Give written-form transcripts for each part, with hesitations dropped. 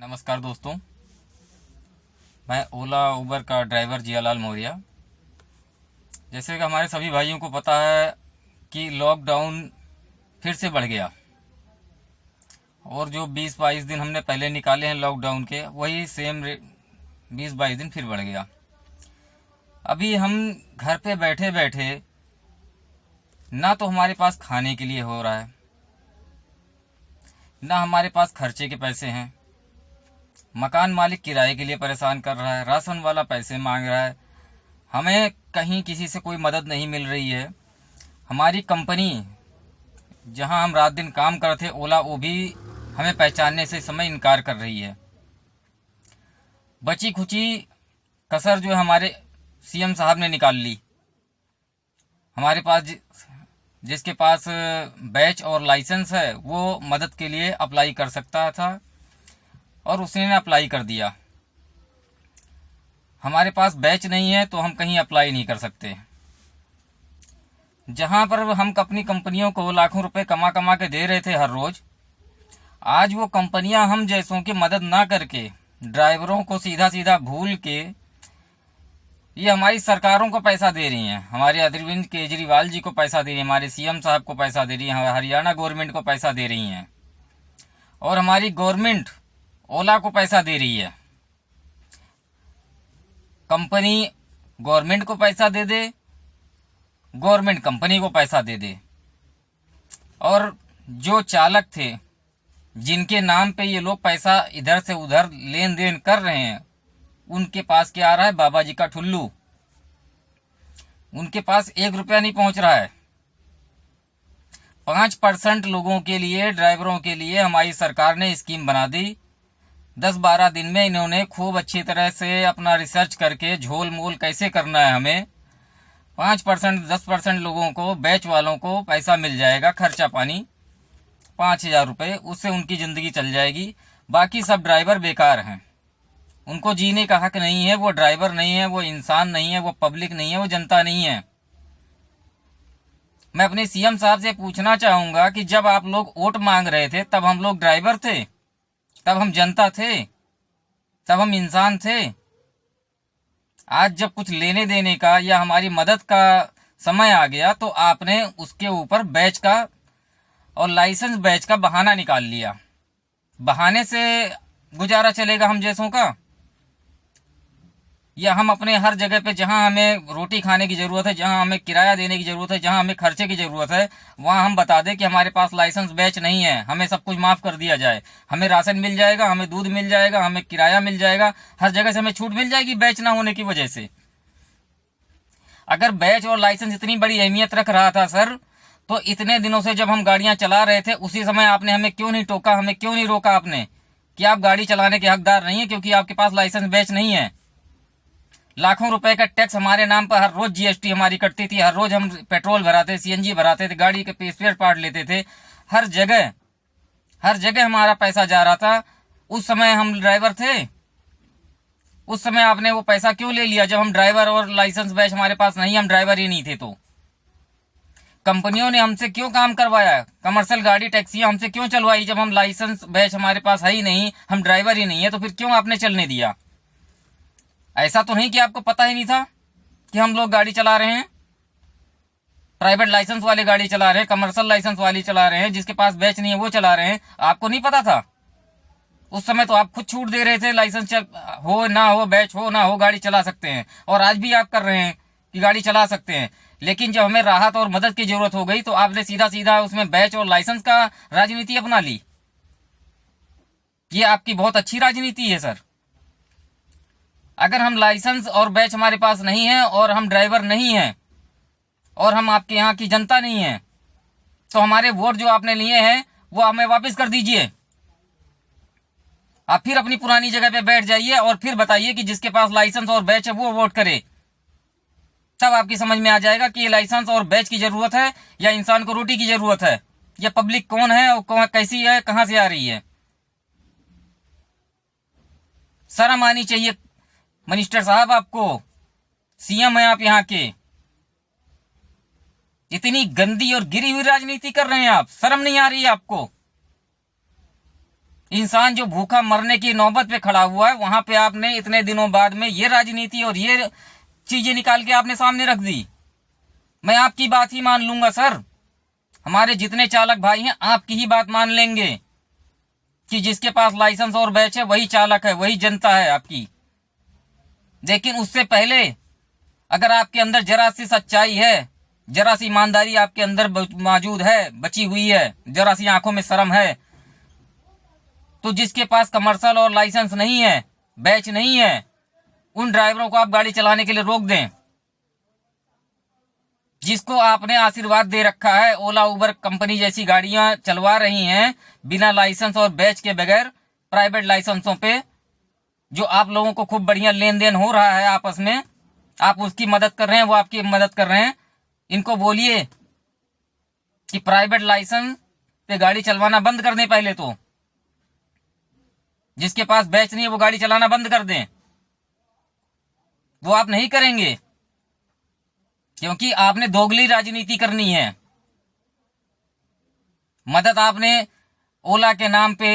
नमस्कार दोस्तों, मैं ओला उबर का ड्राइवर जियालाल मौर्य। जैसे कि हमारे सभी भाइयों को पता है कि लॉकडाउन फिर से बढ़ गया और जो 20-22 दिन हमने पहले निकाले हैं लॉकडाउन के, वही सेम 20-22 दिन फिर बढ़ गया। अभी हम घर पे बैठे बैठे ना तो हमारे पास खाने के लिए हो रहा है, ना हमारे पास खर्चे के पैसे हैं। मकान मालिक किराए के लिए परेशान कर रहा है, राशन वाला पैसे मांग रहा है, हमें कहीं किसी से कोई मदद नहीं मिल रही है। हमारी कंपनी जहां हम रात दिन काम करते ओला, वो भी हमें पहचानने से इस समय इनकार कर रही है। बची खुची कसर जो है हमारे सीएम साहब ने निकाल ली। हमारे पास जिसके पास बैच और लाइसेंस है वो मदद के लिए अप्लाई कर सकता था और उसने अप्लाई कर दिया। हमारे पास बैच नहीं है तो हम कहीं अप्लाई नहीं कर सकते। जहां पर हम अपनी कंपनियों को लाखों रुपए कमा कमा के दे रहे थे हर रोज, आज वो कंपनियां हम जैसों की मदद ना करके ड्राइवरों को सीधा सीधा भूल के ये हमारी सरकारों को पैसा दे रही हैं। हमारे अरविंद केजरीवाल जी को पैसा दे रही है, हमारे सीएम साहब को पैसा दे रही है, हरियाणा गवर्नमेंट को पैसा दे रही हैं और हमारी गवर्नमेंट ओला को पैसा दे रही है। कंपनी गवर्नमेंट को पैसा दे दे, गवर्नमेंट कंपनी को पैसा दे दे, और जो चालक थे जिनके नाम पे ये लोग पैसा इधर से उधर लेन देन कर रहे हैं, उनके पास क्या आ रहा है? बाबा जी का ठुल्लू। उनके पास 1 रुपया नहीं पहुंच रहा है। 5% लोगों के लिए, ड्राइवरों के लिए हमारी सरकार ने स्कीम बना दी। 10-12 दिन में इन्होंने खूब अच्छी तरह से अपना रिसर्च करके झोल मोल कैसे करना है हमें, 5% 10% लोगों को, बैच वालों को पैसा मिल जाएगा, खर्चा पानी 5,000 रुपये, उससे उनकी जिंदगी चल जाएगी। बाकी सब ड्राइवर बेकार हैं, उनको जीने का हक नहीं है। वो ड्राइवर नहीं है, वो इंसान नहीं है, वो पब्लिक नहीं है, वो जनता नहीं है। मैं अपने सीएम साहब से पूछना चाहूंगा कि जब आप लोग वोट मांग रहे थे तब हम लोग ड्राइवर थे, तब हम जनता थे, तब हम इंसान थे। आज जब कुछ लेने देने का या हमारी मदद का समय आ गया तो आपने उसके ऊपर बैच का और लाइसेंस बैच का बहाना निकाल लिया। बहाने से गुजारा चलेगा हम जैसों का? या हम अपने हर जगह पे जहां हमें रोटी खाने की जरूरत है, जहां हमें किराया देने की जरूरत है, जहां हमें खर्चे की जरूरत है, वहां हम बता दें कि हमारे पास लाइसेंस बैच नहीं है, हमें सब कुछ माफ कर दिया जाए, हमें राशन मिल जाएगा, हमें दूध मिल जाएगा, हमें किराया मिल जाएगा, हर जगह से हमें छूट मिल जाएगी बैच ना होने की वजह से। अगर बैच और लाइसेंस इतनी बड़ी अहमियत रख रहा था सर, तो इतने दिनों से जब हम गाड़ियां चला रहे थे उसी समय आपने हमें क्यों नहीं टोका, हमें क्यों नहीं रोका आपने कि आप गाड़ी चलाने के हकदार नहीं है क्योंकि आपके पास लाइसेंस बैच नहीं है। लाखों रुपए का टैक्स हमारे नाम पर हर रोज जीएसटी हमारी कटती थी, हर रोज हम पेट्रोल भराते, सीएनजी भराते थे, गाड़ी के स्पेयर पार्ट लेते थे, हर जगह हमारा पैसा जा रहा था। उस समय हम ड्राइवर थे, उस समय आपने वो पैसा क्यों ले लिया? जब हम ड्राइवर और लाइसेंस बैच हमारे पास नहीं, हम ड्राइवर ही नहीं थे, तो कंपनियों ने हमसे क्यों काम करवाया? कमर्शियल गाड़ी टैक्सियां हमसे क्यों चलवाई? जब हम लाइसेंस बैच हमारे पास है ही नहीं, हम ड्राइवर ही नहीं है, तो फिर क्यों आपने चलने दिया? ऐसा तो नहीं कि आपको पता ही नहीं था कि हम लोग गाड़ी चला रहे हैं, प्राइवेट लाइसेंस वाले गाड़ी चला रहे हैं, कमर्शियल लाइसेंस वाली चला रहे हैं, जिसके पास बैच नहीं है वो चला रहे हैं। आपको नहीं पता था? उस समय तो आप खुद छूट दे रहे थे, लाइसेंस हो ना हो, बैच हो ना हो, गाड़ी चला सकते हैं, और आज भी आप कर रहे हैं कि गाड़ी चला सकते हैं। लेकिन जब हमें राहत और मदद की जरूरत हो गई तो आपने सीधा सीधा उसमें बैच और लाइसेंस का राजनीति अपना ली। ये आपकी बहुत अच्छी राजनीति है सर। अगर हम लाइसेंस और बैच हमारे पास नहीं है और हम ड्राइवर नहीं हैं और हम आपके यहाँ की जनता नहीं है, तो हमारे वोट जो आपने लिए हैं वो हमें वापस कर दीजिए। आप फिर अपनी पुरानी जगह पे बैठ जाइए और फिर बताइए कि जिसके पास लाइसेंस और बैच है वो वोट करे। तब आपकी समझ में आ जाएगा कि ये लाइसेंस और बैच की जरूरत है या इंसान को रोटी की जरूरत है, या पब्लिक कौन है और कैसी है, कहां से आ रही है। शर्म आनी चाहिए मिनिस्टर साहब आपको, सीएम है आप यहाँ के। इतनी गंदी और गिरी हुई राजनीति कर रहे हैं आप, शर्म नहीं आ रही है आपको? इंसान जो भूखा मरने की नौबत पे खड़ा हुआ है, वहां पे आपने इतने दिनों बाद में ये राजनीति और ये चीजें निकाल के आपने सामने रख दी। मैं आपकी बात ही मान लूंगा सर, हमारे जितने चालक भाई हैं आपकी ही बात मान लेंगे कि जिसके पास लाइसेंस और बैच है वही चालक है, वही जनता है आपकी। लेकिन उससे पहले अगर आपके अंदर जरा सी सच्चाई है, जरा सी ईमानदारी आपके अंदर मौजूद है, बची हुई है, जरा सी आंखों में शर्म है, तो जिसके पास कमर्शियल और लाइसेंस नहीं है, बैच नहीं है, उन ड्राइवरों को आप गाड़ी चलाने के लिए रोक दें। जिसको आपने आशीर्वाद दे रखा है, ओला उबर कंपनी जैसी गाड़ियां चलवा रही हैं बिना लाइसेंस और बैच के बगैर, प्राइवेट लाइसेंसों पे, जो आप लोगों को खूब बढ़िया लेन देन हो रहा है आपस में, आप उसकी मदद कर रहे हैं, वो आपकी मदद कर रहे हैं। इनको बोलिए कि प्राइवेट लाइसेंस पे गाड़ी चलवाना बंद कर दें। पहले तो जिसके पास बैच नहीं है वो गाड़ी चलाना बंद कर दें। वो आप नहीं करेंगे क्योंकि आपने दोगली राजनीति करनी है। मदद आपने ओला के नाम पे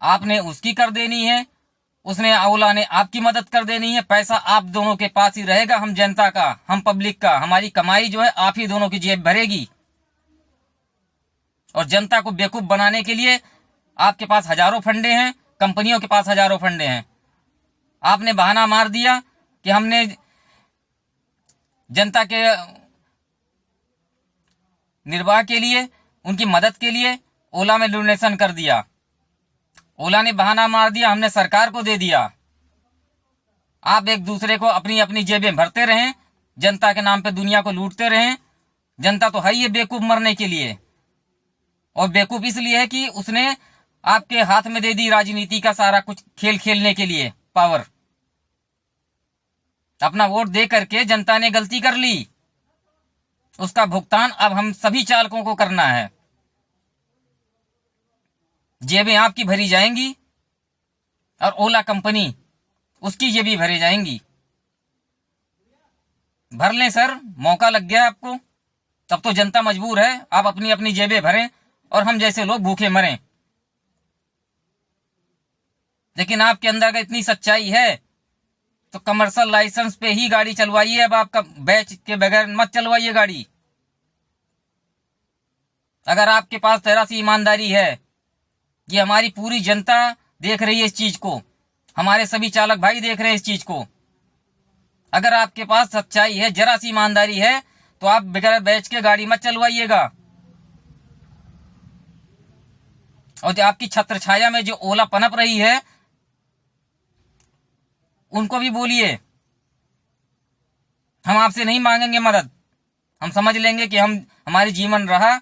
आपने उसकी कर देनी है, उसने ओला ने आपकी मदद कर देनी है। पैसा आप दोनों के पास ही रहेगा, हम जनता का, हम पब्लिक का, हमारी कमाई जो है आप ही दोनों की जेब भरेगी। और जनता को बेवकूफ बनाने के लिए आपके पास हजारों फंडे हैं, कंपनियों के पास हजारों फंडे हैं। आपने बहाना मार दिया कि हमने जनता के निर्वाह के लिए, उनकी मदद के लिए ओला में डोनेशन कर दिया। ओला ने बहाना मार दिया हमने सरकार को दे दिया। आप एक दूसरे को अपनी अपनी जेबें भरते रहें, जनता के नाम पे दुनिया को लूटते रहें। जनता तो है ही बेवकूफ मरने के लिए, और बेवकूफ इसलिए है कि उसने आपके हाथ में दे दी राजनीति का सारा कुछ खेल खेलने के लिए पावर। अपना वोट दे करके जनता ने गलती कर ली, उसका भुगतान अब हम सभी चालकों को करना है। जेबें आपकी भरी जाएंगी और ओला कंपनी उसकी जेबें भरी जाएंगी। भर लें सर, मौका लग गया आपको। तब तो जनता मजबूर है, आप अपनी अपनी जेबें भरें और हम जैसे लोग भूखे मरें। लेकिन आपके अंदर अगर इतनी सच्चाई है तो कमर्शियल लाइसेंस पे ही गाड़ी चलवाइए। अब आपका बैच के बगैर मत चलवाइए गाड़ी। अगर आपके पास जरा सी ईमानदारी है, ये हमारी पूरी जनता देख रही है इस चीज को, हमारे सभी चालक भाई देख रहे हैं इस चीज को। अगर आपके पास सच्चाई है, जरा सी ईमानदारी है, तो आप बगैर बैच के गाड़ी मत चलवाइएगा। और जो आपकी छत्र छाया में जो ओला पनप रही है, उनको भी बोलिए हम आपसे नहीं मांगेंगे मदद। हम समझ लेंगे कि हमारी जीवन रहा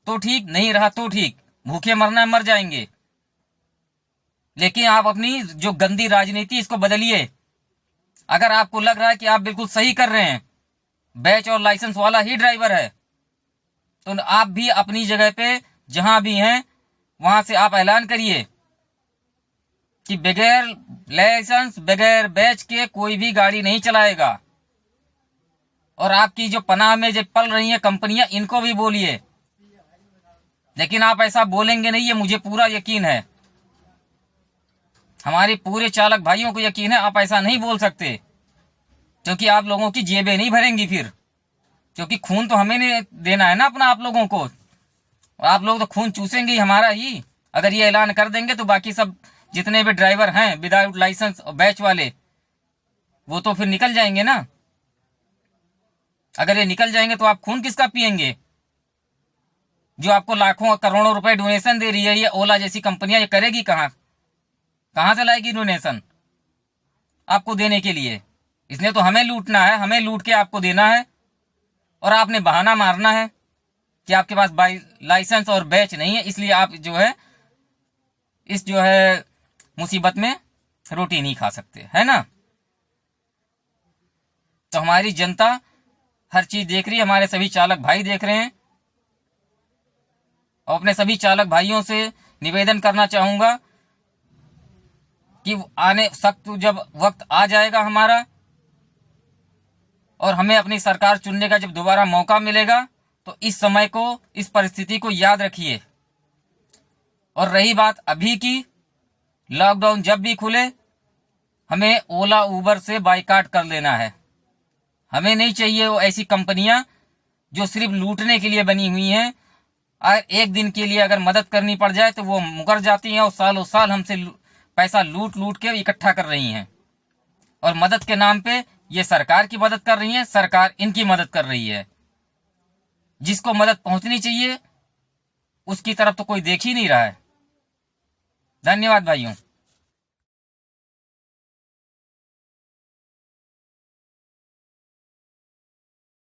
तो ठीक, नहीं रहा तो ठीक, भूखे मरना है मर जाएंगे। लेकिन आप अपनी जो गंदी राजनीति इसको बदलिए। अगर आपको लग रहा है कि आप बिल्कुल सही कर रहे हैं, बैच और लाइसेंस वाला ही ड्राइवर है, तो आप भी अपनी जगह पे जहां भी हैं वहां से आप ऐलान करिए कि बगैर लाइसेंस, बगैर बैच के कोई भी गाड़ी नहीं चलाएगा। और आपकी जो पनाह में जो पल रही हैं कंपनियां, इनको भी बोलिए। लेकिन आप ऐसा बोलेंगे नहीं, ये मुझे पूरा यकीन है, हमारे पूरे चालक भाइयों को यकीन है। आप ऐसा नहीं बोल सकते क्योंकि आप लोगों की जेबें नहीं भरेंगी फिर, क्योंकि खून तो हमें नहीं देना है ना अपना आप लोगों को। और आप लोग तो खून चूसेंगे ही हमारा ही। अगर ये ऐलान कर देंगे तो बाकी सब जितने भी ड्राइवर हैं विदाउट लाइसेंस और बैच वाले, वो तो फिर निकल जाएंगे ना। अगर ये निकल जाएंगे तो आप खून किसका पिएंगे? जो आपको लाखों करोड़ों रुपए डोनेशन दे रही है ये ओला जैसी कंपनियां, ये करेगी कहां से लाएगी डोनेशन आपको देने के लिए? इसने तो हमें लूटना है, हमें लूट के आपको देना है। और आपने बहाना मारना है कि आपके पास लाइसेंस और बैच नहीं है, इसलिए आप जो है मुसीबत में रोटी नहीं खा सकते, है ना। तो हमारी जनता हर चीज देख रही है, हमारे सभी चालक भाई देख रहे हैं। और अपने सभी चालक भाइयों से निवेदन करना चाहूंगा कि आने सख्त जब वक्त आ जाएगा हमारा और हमें अपनी सरकार चुनने का जब दोबारा मौका मिलेगा, तो इस समय को, इस परिस्थिति को याद रखिए और रही बात अभी की, लॉकडाउन जब भी खुले हमें ओला उबर से बाइकाट कर लेना है। हमें नहीं चाहिए वो ऐसी कंपनियां जो सिर्फ लूटने के लिए बनी हुई हैं, और एक दिन के लिए अगर मदद करनी पड़ जाए तो वो मुकर जाती हैं और सालों साल हमसे पैसा लूट लूट के इकट्ठा कर रही हैं। और मदद के नाम पे ये सरकार की मदद कर रही है, सरकार इनकी मदद कर रही है। जिसको मदद पहुंचनी चाहिए उसकी तरफ तो कोई देख ही नहीं रहा है। धन्यवाद भाइयों।